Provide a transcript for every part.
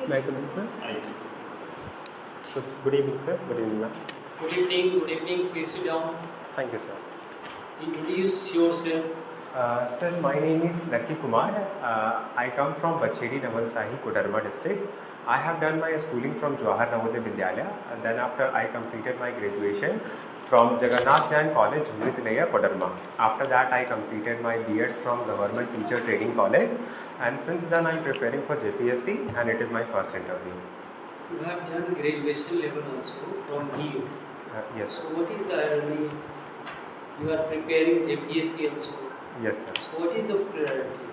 May I come in, sir? Good evening, sir. Good evening, ma'am. Good evening, good evening. Please sit down. Thank you, sir. Introduce yourself. Sir, my name is Lucky Kumar. I come from Bachedi, Navalsahi, Kodarma district. I have done my schooling from Jawahar Navodaya Vidyalaya, and then after I completed my graduation from Jagannath Jain College, Jhumri, Kodarma. After that, I completed my B.Ed from Government Teacher Training College, and since then I am preparing for JPSC, and it is my first interview. You have done graduation level also from BU. Yes, So sir. what is the irony? You are preparing JPSC also. Yes, sir. So what is the priority?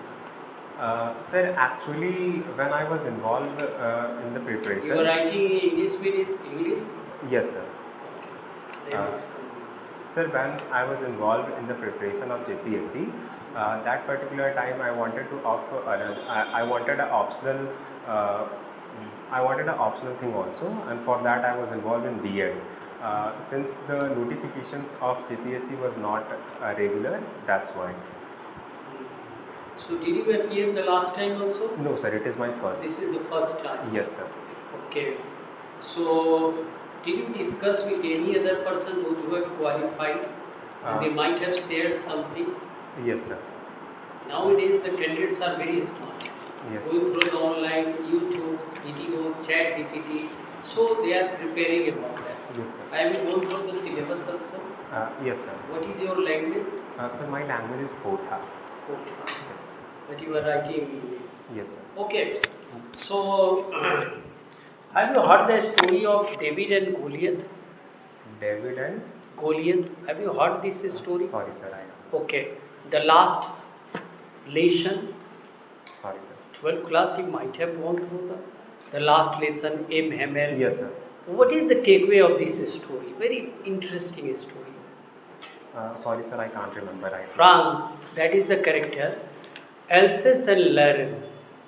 Sir, actually, when I was involved in the preparation, You are writing in English medium, English? yes, sir. Then discuss. Sir, when I was involved in the preparation of JPSC, that particular time I wanted to opt for I wanted an optional. I wanted an optional thing also, and for that I was involved in B.Ed. Since the notifications of JPSC was not regular, that's why. So did you appear the last time also? No, sir, it is my first. This is the first time. Yes, sir. Okay. So did you discuss with any other person those who have qualified? And they might have shared something. Yes, sir. Nowadays the candidates are very smart. Yes. Going through the online, YouTube, video, chat GPT. So they are preparing about that. Yes, sir. Have you gone through the syllabus also? Yes, sir. What is your language? Sir, my language is Kotha. Okay. Yes, sir. But you are writing in English. Yes, sir. Okay. So have you heard the story of David and Goliath? David and? Goliath. Have you heard this story? Sorry, sir. Okay. The last lesson, Sorry, sir. 12th class, you might have gone through the last lesson, M. Hamel. Yes, sir. What is the takeaway of this story? Very interesting story. Sorry, sir. I can't remember right now. France, that is the character. Alsace and Lorraine.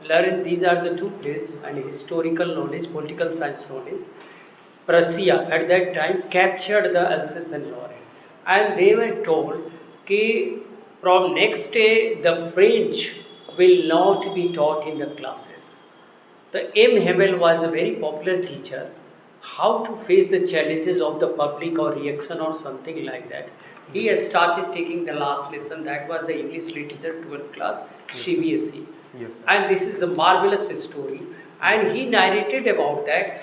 Lorraine, these are the two places, and historical knowledge, political science knowledge. Prussia at that time captured the Alsace and Lorraine, and they were told that from next day the French will not be taught in the classes. The M. Hamel was a very popular teacher. How to face the challenges of the public or reaction or something like that. He has started taking the last lesson, that was the English literature 12th class, CBSE. Yes, sir. And this is a marvelous story. And he narrated about that,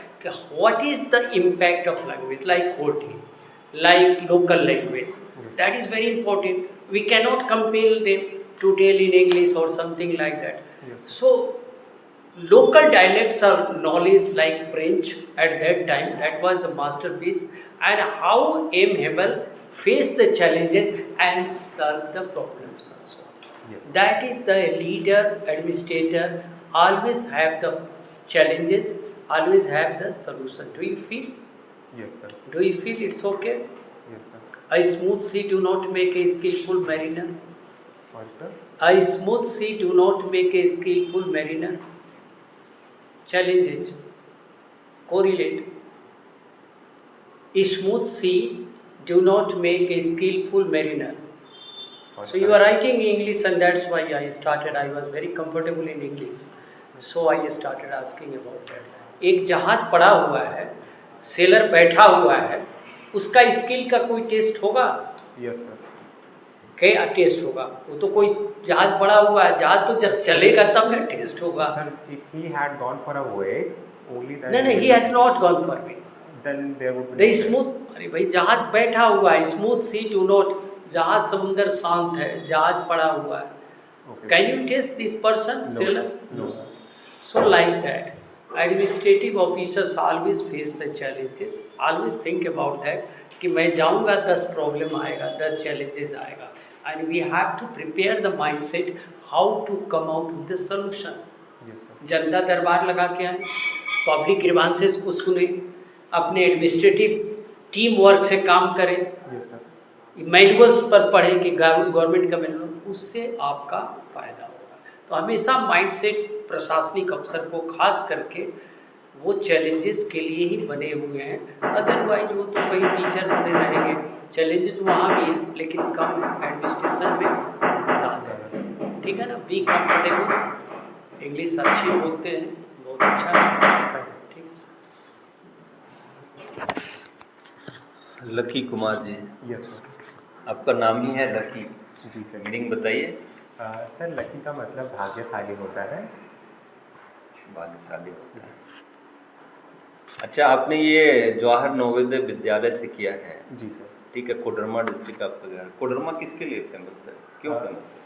what is the impact of language, like quoting, like local language. That is very important. We cannot compel them to tell in English or something like that. Yes, sir. So, local dialects are knowledge like French at that time, that was the masterpiece, and how M. Hamel faced the challenges and solved the problems also. Yes, sir. That is the leader, administrator, always have the challenges, always have the solution. Do you feel? Yes, sir. Do you feel it's okay? Yes, sir. A smooth sea do not make a skillful mariner. Sorry, sir. A smooth sea do not make a skillful mariner. Challenges. Correlate. A smooth sea do not make a skillful mariner. Sorry, So sir. you are writing English, and that's why I started. I was very comfortable in English. So I started asking about that. एक जहाज पड़ा हुआ है, seller बैठा हुआ है, उसका skill का कोई टेस्ट होगा? Yes, sir. क्या टेस्ट होगा? वो तो कोई जहाज पड़ा हुआ है, जहाज तो जब चलेगा तब ना टेस्ट होगा. Sir, if he had gone for a voyage, only then. नहीं, he has not gone for me. Then there would be. The smooth, अरे भाई जहाज बैठा हुआ है, smooth sea do not, जहाज समुंदर शांत है, जहाज पड़ा हुआ है. Okay. Can you test this person, No, sailor? sir. No, sir. So like that, administrative officers always face the challenges. Always think about that कि मैं जाऊँगा 10 प्रॉब्लम आएगा, 10 challenges आएगा, and we have to prepare the mindset how to come out with the solution. Yes, sir. जनता दरबार लगा के आए, public grievances को सुने, अपने एडमिनिस्ट्रेटिव टीम वर्क से काम करें, Yes, sir. मैनुअल्स पर पढ़ें कि गवर्नमेंट का मैनुअल, उससे आपका फायदा होगा. तो हमेशा माइंडसेट प्रशासनिक अफसर को खास करके वो चैलेंजेस के लिए ही बने हुए हैं. अदरवाइज वो तो कहीं टीचर बने रहेंगे. चैलेंजेस वहाँ भी हैं लेकिन कम है, एडमिनिस्ट्रेशन में ज़्यादा है. ठीक है ना. बी कंफर्टेबल, इंग्लिश अच्छी बोलते हैं, बहुत अच्छा है, ठीक है sir. Lucky Kumar ji, yes sir. आपका नाम ही है लकी, जी सर। मीनिंग बताइए। सर लकी का मतलब भाग्यशाली होता है। भाग्यशाली होता है। अच्छा, आपने ये जवाहर नवोदय विद्यालय से किया है, जी सर। ठीक है। कोडरमा डिस्ट्रिक्ट आपका घर। कोडरमा किसके लिए फेमस है, क्यों अ, फेमस है?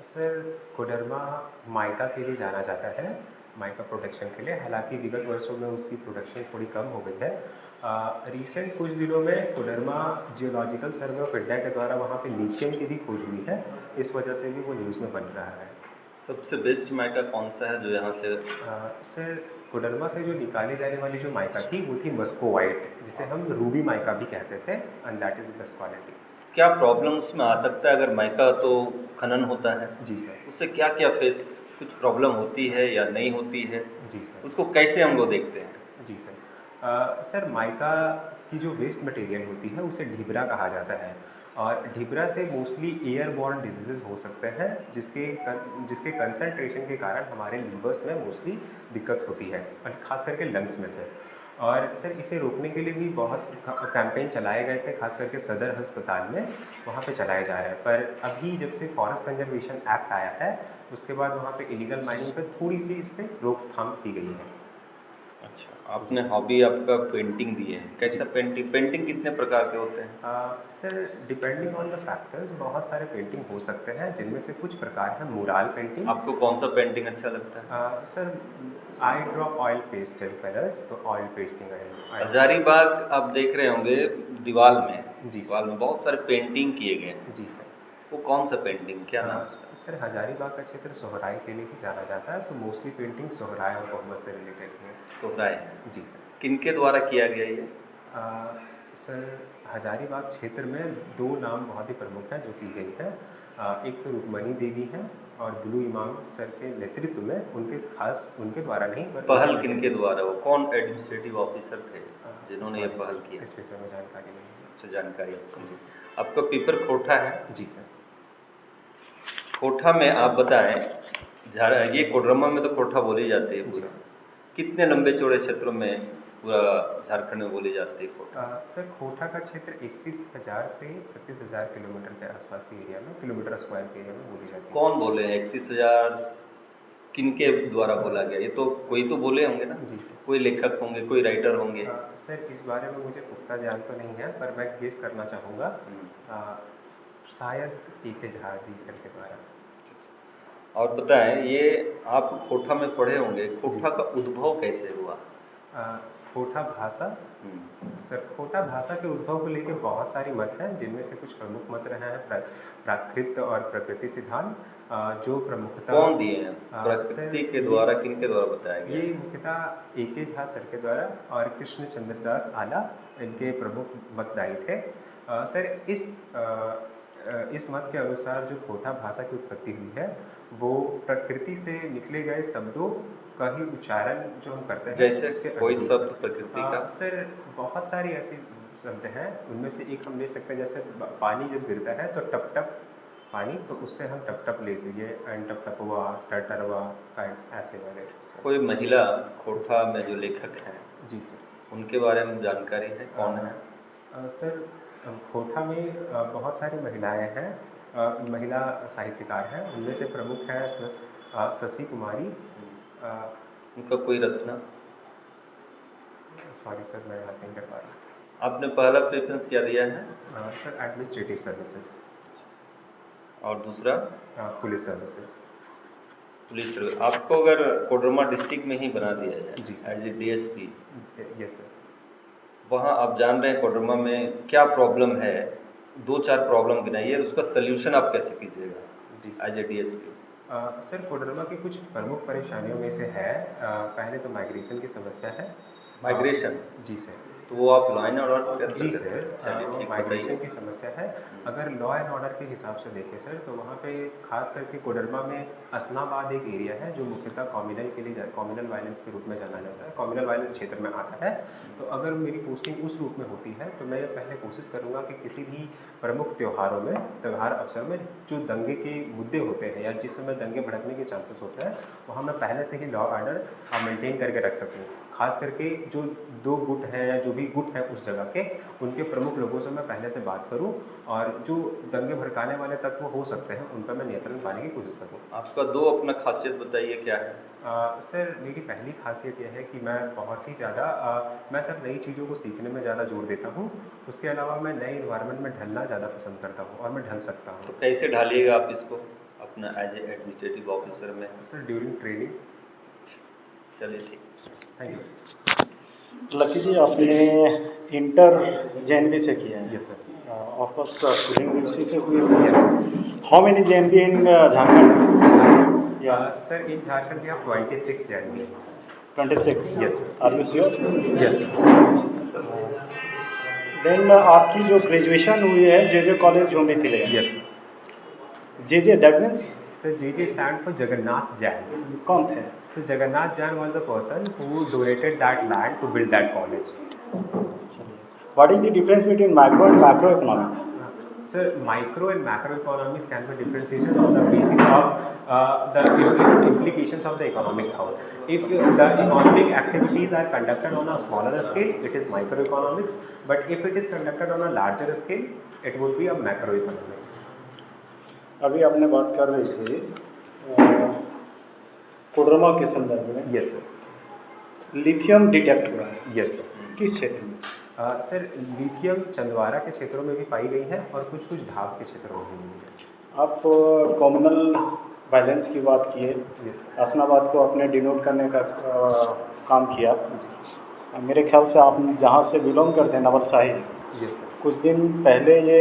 सर कोडरमा माइका के लिए जाना जाता है, माइका प्रोडक्शन के लिए। हालांकि विगत वर्षों में उसकी प्रोडक्शन थोड़ी कम हो गई है। रिसेंट कुछ दिनों में Koderma geological survey of India के द्वारा वहाँ पे लिथियम की भी खोज हुई है, इस वजह से भी वो न्यूज़ में बन रहा है। सबसे बेस्ट माइका कौन सा है जो यहाँ से? सर कोडरमा से जो निकाली जाने वाली जो माइका थी वो थी मस्को वाइट, जिसे हम रूबी माइका भी कहते थे, and that is the best quality. क्या प्रॉब्लम उसमें आ सकता है अगर माइका तो खनन होता है, जी सर। उससे क्या क्या फेस, कुछ प्रॉब्लम होती है या नहीं होती है, जी सर। उसको कैसे हम लोग देखते हैं? जी सर। सर माइका की जो वेस्ट मटेरियल होती है उसे ढिबरा कहा जाता है, और ढिबरा से मोस्टली एयरबॉर्न डिजीज़ेज़ हो सकते हैं, जिसके कंसंट्रेशन के कारण हमारे लीवर्स में मोस्टली दिक्कत होती है, और ख़ास करके लंग्स में से। और सर इसे रोकने के लिए भी बहुत कैंपेन चलाए गए थे, खास करके सदर अस्पताल में, वहाँ पे चलाए जा रहे हैं। पर अभी जब से फॉरेस्ट कंजर्वेशन एक्ट आया है उसके बाद वहाँ पे इलीगल माइनिंग पे थोड़ी सी इस पर रोकथाम की गई है। अच्छा, आपने हॉबी आपका पेंटिंग दी है, कैसा पेंटिंग? पेंटिंग कितने प्रकार के होते हैं? Sir depending on the factors बहुत सारे पेंटिंग हो सकते हैं, जिनमें से कुछ प्रकार है मुराल पेंटिंग। आपको कौन सा पेंटिंग अच्छा लगता है? Sir I draw oil pastel colours, तो ऑयल पेस्टिंग है। हजारीबाग आप देख रहे होंगे, दीवार में, जी दीवार सर। में बहुत सारे पेंटिंग किए गए हैं। जी सर। वो कौन सा पेंटिंग, क्या नाम है उसका? सर हजारीबाग का क्षेत्र सोहराय के लिए ही जाना जाता है, तो मोस्टली पेंटिंग सोहराय और मोहम्मद से रिलेटेड है। सोहराय है। जी सर। किनके द्वारा किया गया ये? सर हजारीबाग क्षेत्र में दो नाम बहुत ही प्रमुख हैं जो की गई है। एक तो रुक्मणी देवी हैं, और ब्लू इमाम सर के नेतृत्व में, उनके द्वारा नहीं पर पहल किनके द्वारा? वो कौन एडमिनिस्ट्रेटिव ऑफिसर थे जिन्होंने ये सॉरी पहल सर, किया? इस विषय में जानकारी नहीं है। अच्छा, जानकारी आपको। जी सर। आपका पेपर खोटा है। जी सर। खोटा में आप बताएं, ये कोडरमा में तो खोटा बोली जाती है जी पूरा। सर। कितने लंबे चौड़े क्षेत्रों में पूरा झारखंड में बोली जाती है खोटा? सर खोटा का क्षेत्र 31,000 से 36,000 किलोमीटर के आसपास के एरिया में, किलोमीटर स्क्वायर के एरिया में बोली जाती है। कौन बोले? 31,000 किनके द्वारा बोला गया? ये तो कोई तो बोले होंगे ना, जी सर। कोई लेखक होंगे, कोई राइटर होंगे। सर इस बारे में मुझे पुख्ता ज्ञान तो नहीं है, पर मैं गेस करना चाहूँगा, शायद A.K. झा जी सर के द्वारा। और बताएं, ये आप खोटा में पढ़े होंगे, खोटा का उद्भव कैसे हुआ? खोटा भाषा। सर खोटा भाषा के उद्भव को लेकर बहुत सारी मत हैं, जिनमें से कुछ प्रमुख मत रहे हैं प्राकृत और प्रकृति सिद्धांत, जो प्रमुखता कौन दिए हैं? प्रकृति के द्वारा किनके द्वारा बताया गया? ये मुख्यतः A.K. झा सर के द्वारा और कृष्ण चंद्र दास आला इनके प्रमुख मतदायी थे। सर इस मत के अनुसार जो खोटा भाषा की उत्पत्ति हुई है वो प्रकृति से निकले गए शब्दों का ही उच्चारण जो हम करते हैं, जैसे उसके कोई अनुरूप। शब्द प्रकृति का? सर बहुत सारी ऐसी शब्द हैं, उनमें से एक हम ले सकते हैं, जैसे पानी जब गिरता है तो टप टप पानी, तो उससे हम टप टप ले लीजिए, एंड टप टपवा, टरटरवा, काइंड ऐसे वाले। कोई महिला खोटा में जो लेखक हैं, जी सर। उनके बारे में जानकारी है, कौन है? सर खोटा में बहुत सारी महिलाएं हैं, महिला साहित्यकार हैं, उनमें से प्रमुख है शशि कुमारी। उनका कोई रचना? सॉरी सर, मैं याद नहीं कर पा रहा। आपने पहला प्रेफरेंस क्या दिया है? Sir administrative services. और दूसरा? Police services. Police service. आपको अगर कोडरमा डिस्ट्रिक्ट में ही बना दिया जाए जी sir. As a DSP, yes sir. वहाँ आप जान रहे हैं कोडरमा में क्या प्रॉब्लम है, 2-4 प्रॉब्लम गिनाइए, उसका सल्यूशन आप कैसे कीजिएगा जी as a DSP? Sir Koderma की कुछ प्रमुख परेशानियों में से है, पहले तो माइग्रेशन की समस्या है। माइग्रेशन? जी सर। तो वो आप लॉ एंड ऑर्डर को कैसे जी देते सर, हैं? चलिए वो ठीक, माइग्रेशन बताइए। की समस्या है। अगर लॉ एंड ऑर्डर के हिसाब से देखें सर, तो वहाँ पे खास करके कोडरमा में असनाबाद एक एरिया है जो मुख्यतः कम्युनल के लिए कम्युनल वायलेंस के रूप में जाना जाता है, कम्युनल वायलेंस क्षेत्र में आता है। तो अगर मेरी पोस्टिंग उस रूप में होती है तो मैं पहले कोशिश करूँगा कि किसी भी प्रमुख त्योहारों में, त्यौहार अवसर में जो दंगे के मुद्दे होते हैं या जिस समय दंगे भड़कने के चांसेस होते हैं, वहाँ मैं पहले से ही लॉ ऑर्डर मेंटेन करके रख सकूँ। खास करके जो 2 गुट हैं या जो भी गुट हैं उस जगह के, उनके प्रमुख लोगों से मैं पहले से बात करूं और जो दंगे भड़काने वाले तत्व हो सकते हैं उन पर मैं नियंत्रण पाने की कोशिश करूं। आपका दो अपना खासियत बताइए क्या है? सर मेरी पहली खासियत यह है कि मैं बहुत ही ज़्यादा मैं सर नई चीज़ों को सीखने में ज़्यादा जोर देता हूँ। उसके अलावा मैं नए इन्वायरमेंट में ढलना ज़्यादा पसंद करता हूँ और मैं ढल सकता तो हूँ। कैसे ढालिएगा आप इसको अपना एज ए एडमिनिस्ट्रेटिव ऑफिसर में? Sir during training. चलिए ठीक। Thank you. लकी जी, आपने इंटर जेएनवी से किया है। Yes sir. Of course schooling भी उसी से हुई है। How many JNV in Jharkhand? या sir in Jharkhand we have 26 January. 26? Yes, sir. Are you sure? Yes. Then आपकी जो ग्रेजुएशन हुई है जे कॉलेज झूमी थी ले? Yes. J that means sir JJ stand for Jagannath Jain. कौन थे? So Jagannath Jan was the person who donated that land to build that college. What is the difference between micro and macro economics? Sir, micro and macroeconomics can be differentiation on the basis of the implications of the economic thought. If the economic activities are conducted on a smaller scale, it is microeconomics. But if it is conducted on a larger scale, it would be a macroeconomics. अभी आपने बात कर रहे थे कोडरमा के संदर्भ में। Yes, sir. Lithium detect हुआ है Yes, sir. किस क्षेत्र में? सर लिथियम चंदवारा के क्षेत्रों में भी पाई गई है और कुछ कुछ ढाब के क्षेत्रों में भी मिली है। आप कम्युनल वायलेंस की बात किए, Yes, sir. हसनाबाद को आपने डिनोट करने का काम किया। मेरे ख्याल से आप जहाँ से बिलोंग करते हैं नवलसाही, Yes, sir. कुछ दिन पहले ये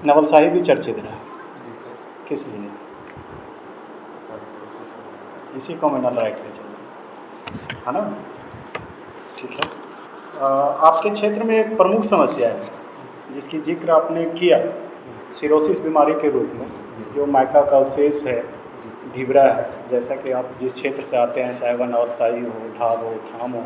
नवलसाही भी चर्चित रहा। जी सर। किस लिए? Sorry sir. इसी कम्युनल राइट पे चल है ना? ठीक है। आपके क्षेत्र में एक प्रमुख समस्या है जिसकी जिक्र आपने किया, सिरोसिस बीमारी के रूप में, जो माइका का अवशेष है, ढिबरा है। जैसा कि आप जिस क्षेत्र से आते हैं, चाहे वह नवलसाही हो, ढाब हो, थाम हो,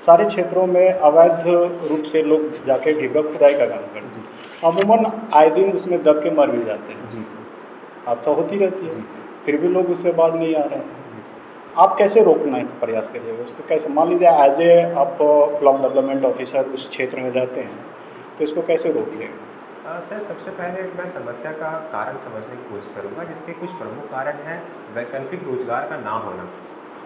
सारे क्षेत्रों में अवैध रूप से लोग जाके ढिबरा खुदाई का काम करते हैं। अमूमन आए दिन उसमें दब के मर भी जाते हैं। जी सर। हादसा होती रहती है, जी सर। फिर भी लोग उससे बाज नहीं आ रहे हैं। जी सर। आप कैसे रोकने का प्रयास करिएगा उसको? कैसे, मान लीजिए एज ए आप ब्लॉक डेवलपमेंट ऑफिसर उस क्षेत्र में जाते हैं, तो इसको कैसे रोकिएगा? सर सबसे पहले मैं समस्या का कारण समझने की कोशिश करूंगा, जिसके कुछ प्रमुख कारण हैं वैकल्पिक रोजगार का ना होना।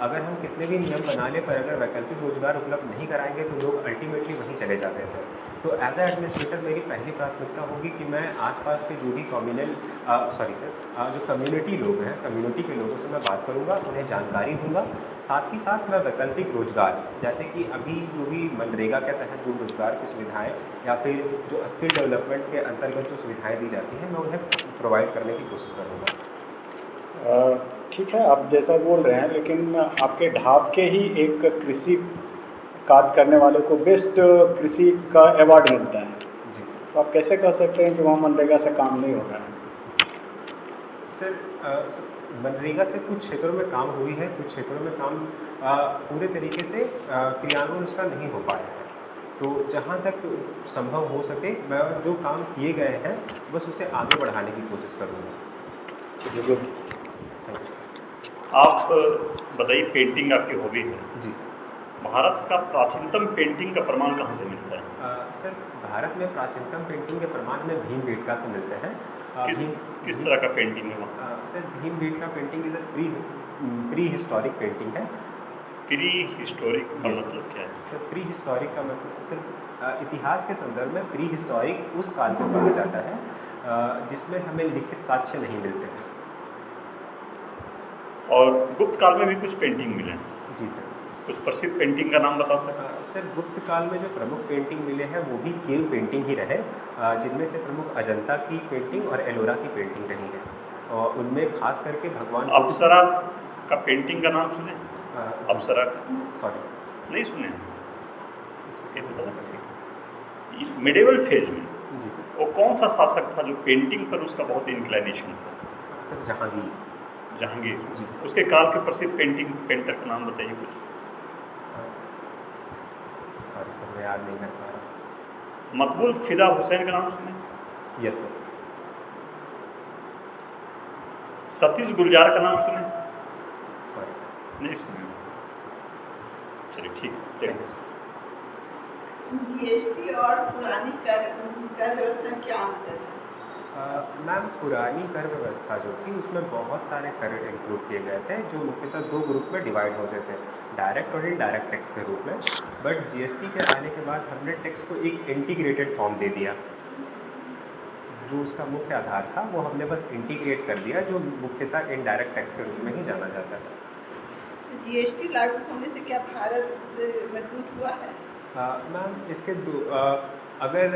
अगर हम कितने भी नियम बना लें पर अगर वैकल्पिक रोजगार उपलब्ध नहीं कराएंगे तो लोग अल्टीमेटली वहीं चले जाते हैं सर। तो एज ए एडमिनिस्ट्रेटर मेरी पहली प्राथमिकता होगी कि मैं आसपास के जो भी जो कम्युनिटी लोग हैं, कम्युनिटी के लोगों से मैं बात करूंगा, उन्हें जानकारी दूंगा। साथ ही साथ मैं वैकल्पिक रोजगार, जैसे कि अभी जो भी मनरेगा के तहत जो रोजगार की सुविधाएँ या फिर जो स्किल डेवलपमेंट के अंतर्गत जो सुविधाएँ दी जाती हैं, मैं उन्हें प्रोवाइड करने की कोशिश करूँगा। ठीक है, आप जैसा बोल रहे हैं, लेकिन आपके ढाब के ही एक कृषि कार्य करने वाले को बेस्ट कृषि का अवार्ड मिलता है, जी सर। तो आप कैसे कह सकते हैं कि वहाँ मनरेगा से काम नहीं हो रहा है? सर मनरेगा से कुछ क्षेत्रों में काम हुई है, कुछ क्षेत्रों में काम पूरे तरीके से क्रियान्वयन उसका नहीं हो पाया है। तो जहाँ तक संभव हो सके मैं जो काम किए गए हैं बस उसे आगे बढ़ाने की कोशिश करूँगा। चलिए, गुड। आप बताइए, पेंटिंग आपकी हॉबी है। जी सर। भारत का प्राचीनतम पेंटिंग का प्रमाण कहाँ से मिलता है? सर भारत में प्राचीनतम पेंटिंग के प्रमाण में भीमबेटका से मिलते हैं। किस तरह का पेंटिंग है वहाँ? Sir Bhimbetka painting is pre historic painting है। प्री हिस्टोरिक का Yes. मतलब क्या है? सर प्री हिस्टोरिक का मतलब सर इतिहास के संदर्भ में प्री हिस्टोरिक उस काल को कहा जाता है जिसमें हमें लिखित साक्ष्य नहीं मिलते हैं। और गुप्त काल में भी कुछ पेंटिंग मिले हैं। जी सर। कुछ प्रसिद्ध पेंटिंग का नाम बता सकते हैं? सर गुप्त काल में जो प्रमुख पेंटिंग मिले हैं वो भी केव पेंटिंग ही रहे, जिनमें से प्रमुख अजंता की पेंटिंग और एलोरा की पेंटिंग रही है। और उनमें खास करके भगवान अप्सरा का पेंटिंग का नाम सुने? अप्सरा का सॉरी नहीं सुने? इसमें ये तो से पता मिडेवल फेज में जी सर। वो कौन सा शासक था जो पेंटिंग पर उसका बहुत इंक्लाइनेशन था? सर जहांगीर। जहांगीर। जी सर। उसके काल के प्रसिद्ध पेंटर का नाम बताइए कुछ। सॉरी सर, मैं याद नहीं कर पा रहा। मकबूल फिदा हुसैन का नाम सुने? Yes sir. सतीश गुलजार का नाम सुने? Sorry sir. नहीं सुने। चलिए ठीक है, thank thank you you. Sir. GST और पुरानी कर व्यवस्था में क्या अंतर है? मैम पुरानी कर व्यवस्था जो थी उसमें बहुत सारे कर इंक्लूड किए गए थे जो मुख्यतः दो ग्रुप में डिवाइड होते थे, डायरेक्ट और इनडायरेक्ट टैक्स के रूप में। बट जीएसटी के आने के बाद हमने टैक्स को एक इंटीग्रेटेड फॉर्म दे दिया। जो उसका मुख्य आधार था वो हमने बस इंटीग्रेट कर दिया, जो मुख्यतः इनडायरेक्ट टैक्स के रूप में ही जाना जाता था। तो जीएसटी लागू होने से क्या भारत मजबूत हुआ है? मैम इसके अगर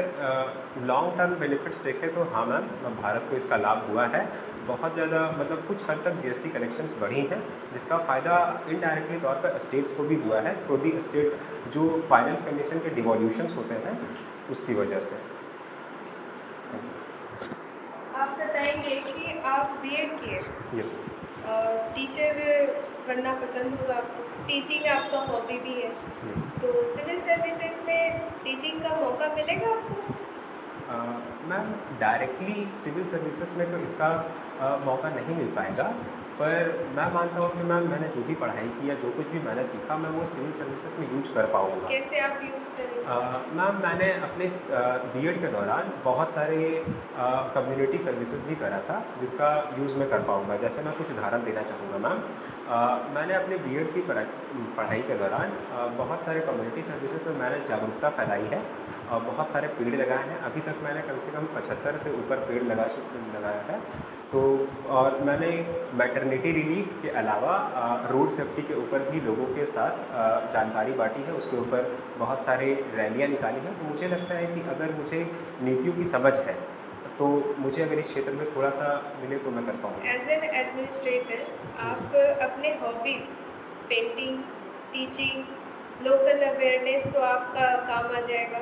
लॉन्ग टर्म बेनिफिट्स देखें तो हाँ मैम, भारत को इसका लाभ हुआ है बहुत ज़्यादा। मतलब कुछ हद तक जीएसटी कलेक्शंस बढ़ी हैं, जिसका फ़ायदा इनडायरेक्टली तौर पर स्टेट्स को भी हुआ है थ्रू दी स्टेट जो फाइनेंस कमीशन के डिवॉल्यूशंस होते हैं उसकी वजह से। आप बताएंगे कि आप बीएड किए, यस टीचर बनना पसंद होगा आपको, टीचिंग आपका हॉबी भी है, यस। तो सिविल सर्विसेज में टीचिंग का मौका मिलेगा आपको? मैम डायरेक्टली सिविल सर्विसेज में तो इसका मौका नहीं मिल पाएगा, पर मैं मानता हूँ कि मैम मैंने जो भी पढ़ाई की या जो कुछ भी मैंने सीखा मैं वो सिविल सर्विसेज में यूज कर पाऊँगा। कैसे आप यूज़ करेंगे? मैम मैंने अपने बीएड के दौरान बहुत सारे कम्युनिटी सर्विसेज भी करा था जिसका यूज़ मैं कर पाऊँगा। जैसे मैं कुछ उदाहरण देना चाहूँगा मैम। मैंने अपने बीएड की पढ़ाई के दौरान बहुत सारे कम्युनिटी सर्विसेज में मैंने जागरूकता फैलाई है और बहुत सारे पेड़ लगाए हैं। अभी तक मैंने कम से कम 75 से ऊपर पेड़ लगाया है। तो और मैंने मैटरनिटी रिलीफ के अलावा रोड सेफ्टी के ऊपर भी लोगों के साथ जानकारी बांटी है, उसके ऊपर बहुत सारे रैलियां निकाली हैं। तो मुझे लगता है कि अगर मुझे नीतियों की समझ है तो मुझे अगर इस क्षेत्र में थोड़ा सा मिले तो मैं कर पाऊँगा। एज एन एडमिनिस्ट्रेटर आप अपने hobbies, painting, teaching, local awareness तो आपका काम आ जाएगा,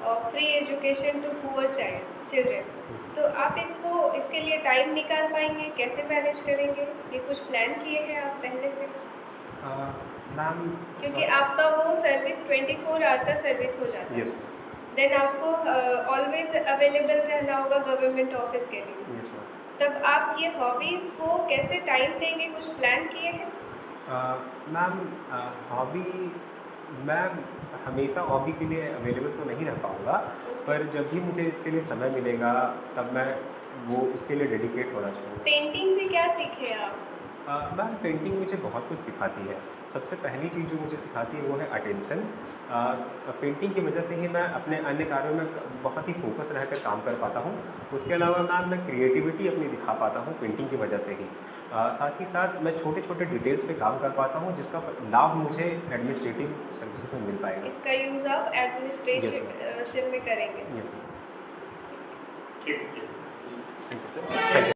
और free education to poor children, तो आप इसके लिए टाइम निकाल पाएंगे? कैसे मैनेज करेंगे? ये कुछ प्लान किए हैं आप पहले से? मैम क्योंकि आपका वो सर्विस 24 आवर का सर्विस हो जाता है, यस देन आपको ऑलवेज अवेलेबल रहना होगा गवर्नमेंट ऑफिस के लिए। Yes ma'am. तब आप ये हॉबीज़ को कैसे टाइम देंगे? कुछ प्लान किए हैं? मैम हॉबी मैं हमेशा हॉबी के लिए अवेलेबल तो नहीं रह पाऊँगा, पर जब भी मुझे इसके लिए समय मिलेगा तब मैं वो उसके लिए डेडिकेट होना चाहूँगा। पेंटिंग से क्या सीखे आप? मैम पेंटिंग मुझे बहुत कुछ सिखाती है। सबसे पहली चीज़ जो मुझे सिखाती है वो है अटेंशन। पेंटिंग की वजह से ही मैं अपने अन्य कार्यों में बहुत ही फोकस रहकर काम कर पाता हूँ। उसके अलावा मैम मैं क्रिएटिविटी अपनी दिखा पाता हूँ पेंटिंग की वजह से ही। साथ ही साथ मैं छोटे छोटे डिटेल्स पे काम कर पाता हूँ जिसका लाभ मुझे एडमिनिस्ट्रेटिव सर्विसेज में मिल पाएगा। इसका यूज़ आप एडमिनिस्ट्रेशन में करेंगे? Yes ma'am. ठीक है। Thank you sir. Thank you.